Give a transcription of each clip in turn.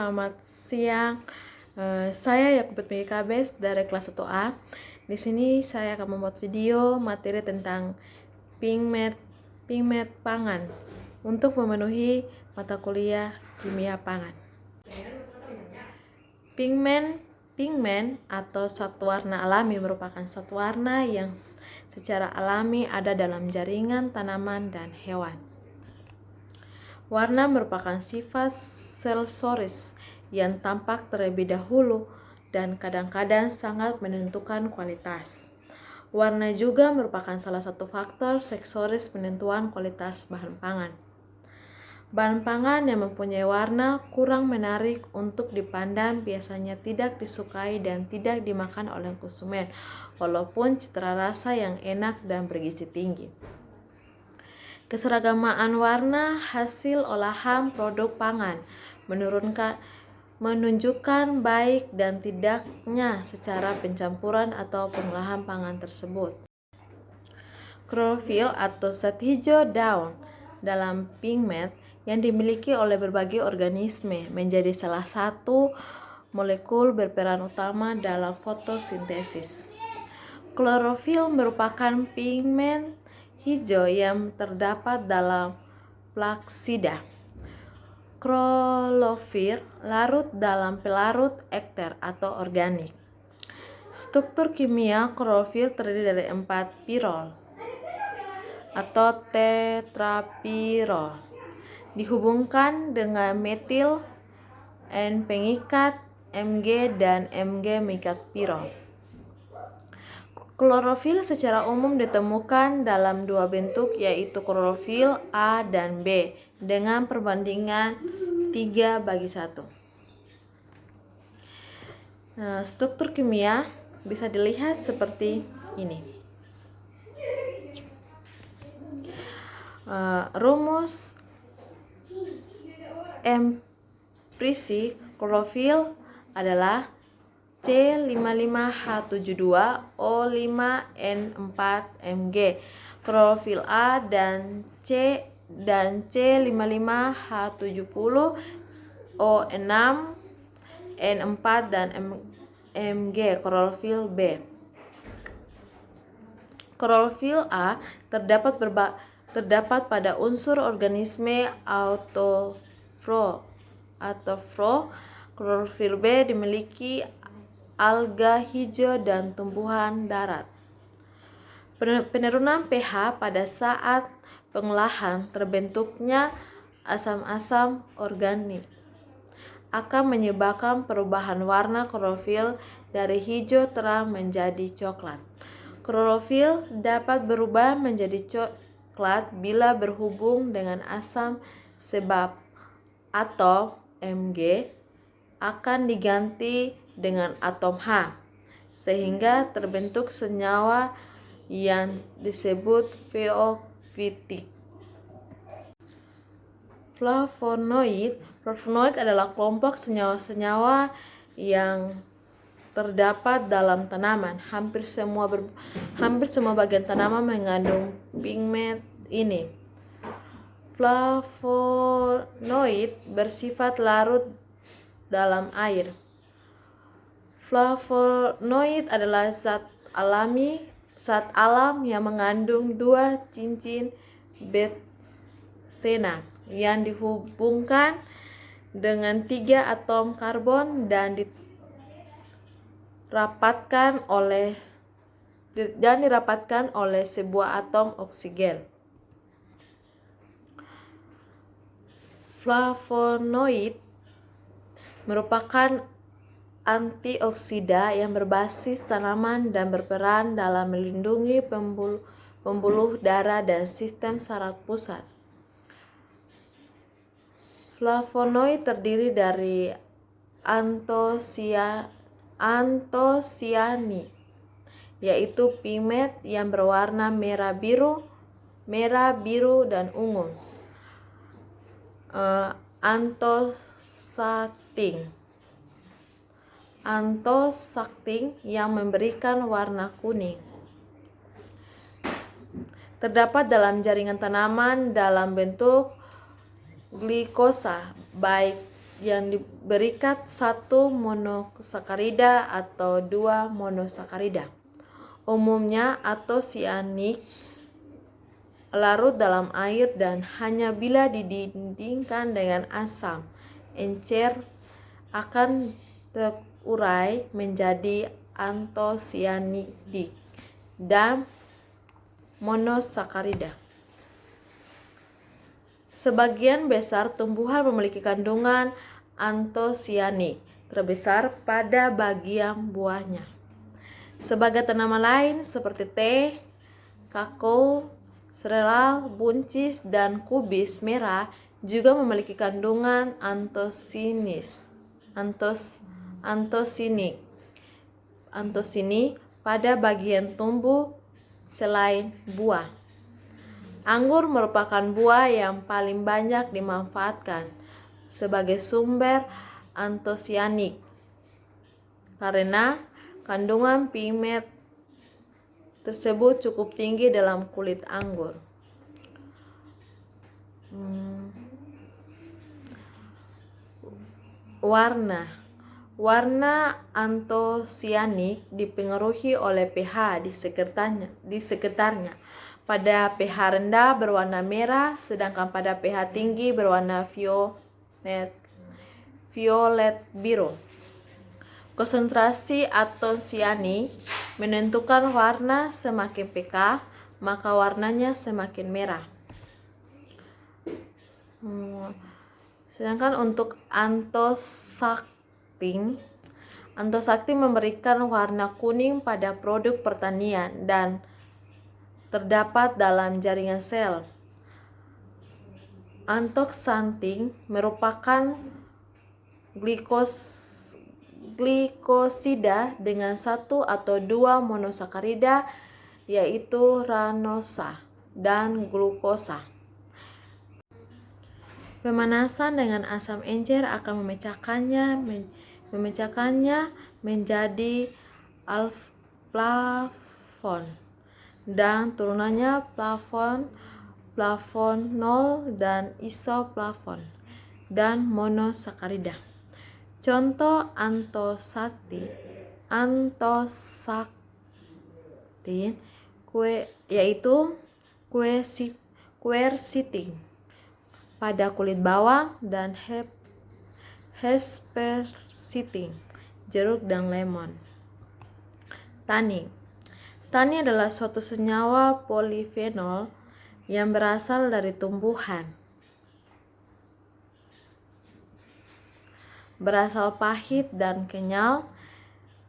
selamat siang. Saya Yakubet Kabes dari kelas 1A. Di sini saya akan membuat video materi tentang pigment pangan untuk memenuhi mata kuliah kimia pangan. Pigment atau zat warna alami merupakan zat warna yang secara alami ada dalam jaringan tanaman dan hewan. Warna merupakan sifat sensoris yang tampak terlebih dahulu dan kadang-kadang sangat menentukan kualitas. Warna juga merupakan salah satu faktor sensoris penentuan kualitas bahan pangan. Bahan pangan yang mempunyai warna kurang menarik untuk dipandang biasanya tidak disukai dan tidak dimakan oleh konsumen, walaupun cita rasa yang enak dan bergizi tinggi. Keseragamaan warna hasil olahan produk pangan menunjukkan baik dan tidaknya secara pencampuran atau pengolahan pangan tersebut. Klorofil atau zat hijau daun dalam pigment yang dimiliki oleh berbagai organisme menjadi salah satu molekul berperan utama dalam fotosintesis. Klorofil merupakan pigment hijau yang terdapat dalam flaksida. Klorofil larut dalam pelarut ekter atau organik. Struktur kimia klorofil terdiri dari 4 pirol atau tetrapirol dihubungkan dengan metil N pengikat Mg dan Mg mengikat pirol. Klorofil secara umum ditemukan dalam dua bentuk, yaitu klorofil A dan B dengan perbandingan 3:1. Struktur kimia bisa dilihat seperti ini. Rumus emprisi klorofil adalah C55H72O5N4Mg. Klorofil A dan C55H70O6N4 dan Mg. Klorofil B. Klorofil A terdapat pada unsur organisme autotro. Klorofil B dimiliki alga hijau dan tumbuhan darat. Penurunan pH pada saat pengolahan terbentuknya asam-asam organik akan menyebabkan perubahan warna klorofil dari hijau terang menjadi coklat. Klorofil dapat berubah menjadi coklat bila berhubung dengan asam sebab atom Mg akan diganti dengan atom H sehingga terbentuk senyawa yang disebut feofitik. Flavonoid adalah kelompok senyawa-senyawa yang terdapat dalam tanaman. Hampir semua bagian tanaman mengandung pigment ini. Flavonoid bersifat larut dalam air. Flavonoid adalah zat alam yang mengandung 2 cincin benzena yang dihubungkan dengan 3 atom karbon dan dirapatkan oleh sebuah atom oksigen. Flavonoid merupakan antioksida yang berbasis tanaman dan berperan dalam melindungi pembuluh darah dan sistem saraf pusat. Flavonoid terdiri dari antosianin, yaitu pigment yang berwarna merah, biru, dan ungu. Antosaktin yang memberikan warna kuning. Terdapat dalam jaringan tanaman dalam bentuk glikosa, baik yang berikat 1 monosakarida atau 2 monosakarida. Umumnya atosianik larut dalam air dan hanya bila didindingkan dengan asam encer akan terurai menjadi antosianidik dan monosakarida. Sebagian besar tumbuhan memiliki kandungan antosianik terbesar pada bagian buahnya. Sebagai tanaman lain seperti teh, kakao, sereal, buncis, dan kubis merah juga memiliki kandungan antosinik pada bagian tumbuh selain buah. Anggur merupakan buah yang paling banyak dimanfaatkan sebagai sumber antosianik karena kandungan pigmen tersebut cukup tinggi dalam kulit anggur. Warna antosianik dipengaruhi oleh pH di sekitarnya. Pada pH rendah berwarna merah, sedangkan pada pH tinggi berwarna violet biru. Konsentrasi antosianik menentukan warna, semakin pK, maka warnanya semakin merah. Sedangkan untuk antosaktin memberikan warna kuning pada produk pertanian dan terdapat dalam jaringan sel. Antoksantin merupakan glikosida dengan 1 atau 2 monosakarida, yaitu ranosa dan glukosa. Pemanasan dengan asam encer akan memecahkannya menjadi alflavon dan turunannya flavonol dan isoflavon dan monosakarida. Contoh antosaktin yaitu quercetin pada kulit bawang dan hespercetin jeruk dan lemon. Tannin adalah suatu senyawa polifenol yang berasal dari tumbuhan. Berasal pahit dan kenyal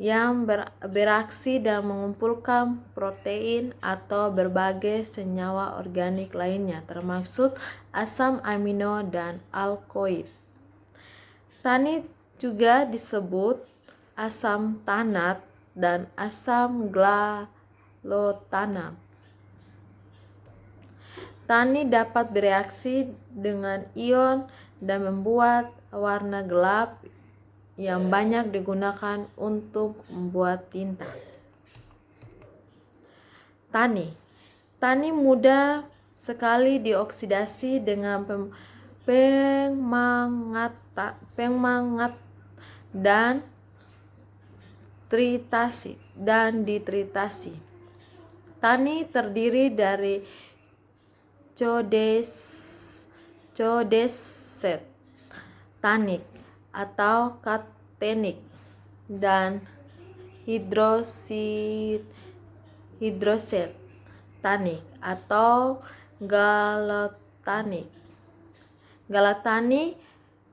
yang bereaksi dan mengumpulkan protein atau berbagai senyawa organik lainnya termasuk asam amino dan alkoid. Tannin juga disebut asam tanat dan asam glalotanat. Tannin dapat bereaksi dengan ion dan membuat warna gelap yang banyak digunakan untuk membuat tinta. Tannin mudah sekali dioksidasi dengan penghangat dan ditritasi. Tannin terdiri dari codeset, tannic atau katenik dan hidroset tannic atau galactanic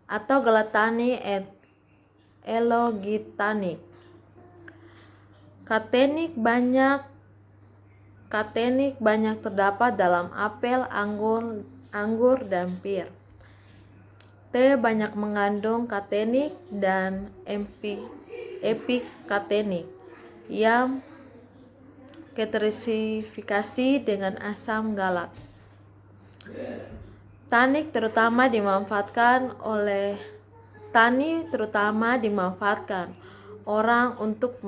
atau galactanic elogitanic. Katenik banyak terdapat dalam apel, anggur dan pir. Teh banyak mengandung katenik dan epikatenik yang keterisifikasi dengan asam galat. Tannin terutama dimanfaatkan orang untuk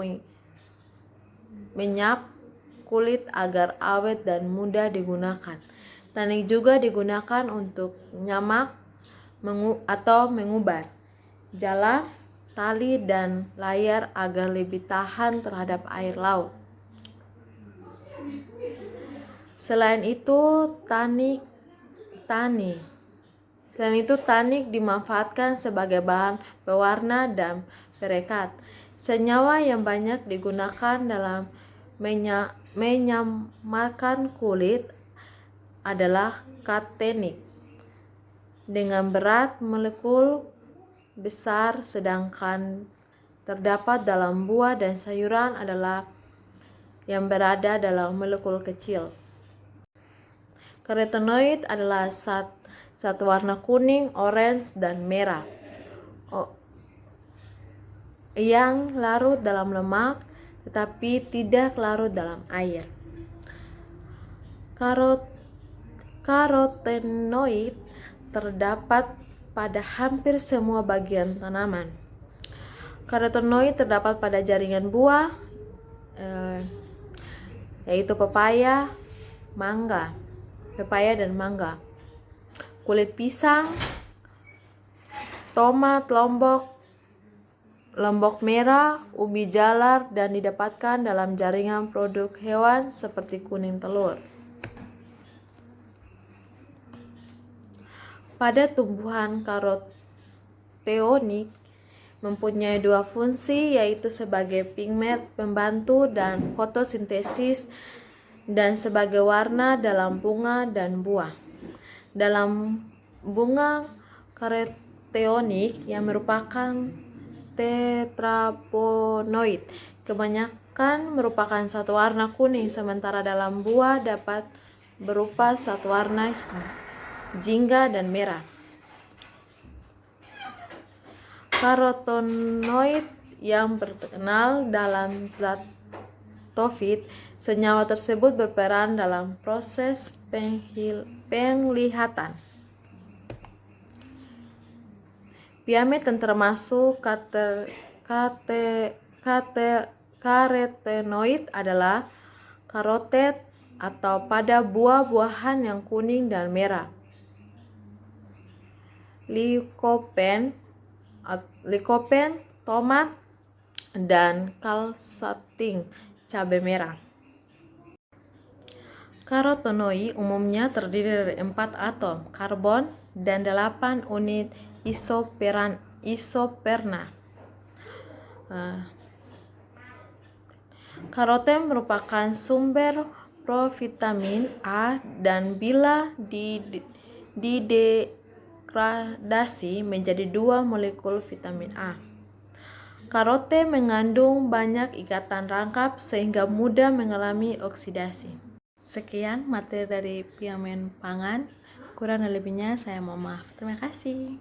menyap kulit agar awet dan mudah digunakan. Tannin juga digunakan untuk nyamak atau mengubar. jala, tali, dan layar agar lebih tahan terhadap air laut. Selain itu, tanik dimanfaatkan sebagai bahan pewarna dan perekat. Senyawa yang banyak digunakan dalam menyamakan kulit adalah katenik dengan berat molekul besar, sedangkan terdapat dalam buah dan sayuran adalah yang berada dalam molekul kecil. Karotenoid adalah satu warna kuning, orange, dan merah yang larut dalam lemak tetapi tidak larut dalam air. Karotenoid terdapat pada hampir semua bagian tanaman. Karotenoid terdapat pada jaringan buah, yaitu pepaya dan mangga, kulit pisang, tomat, lombok merah, ubi jalar, dan didapatkan dalam jaringan produk hewan seperti kuning telur. Pada tumbuhan, karoteonik mempunyai dua fungsi, yaitu sebagai pigmen pembantu dan fotosintesis, dan sebagai warna dalam bunga dan buah. Dalam bunga, karoteonik yang merupakan tetraponoid kebanyakan merupakan satu warna kuning, sementara dalam buah dapat berupa satu warna jingga dan merah. Karotenoid yang terkenal dalam zat tofit, senyawa tersebut berperan dalam proses penglihatan. Pigmen termasuk karotenoid adalah karoten atau pada buah-buahan yang kuning dan merah, likopen, tomat, dan kalsating, cabai merah. Karotenoid umumnya terdiri dari 4 atom karbon dan 8 unit isoperna. Karoten merupakan sumber provitamin A dan bila didegradasi menjadi 2 molekul vitamin A. Karoten mengandung banyak ikatan rangkap sehingga mudah mengalami oksidasi. Sekian materi dari pigmen pangan. Kurang dan lebihnya saya mohon maaf. Terima kasih.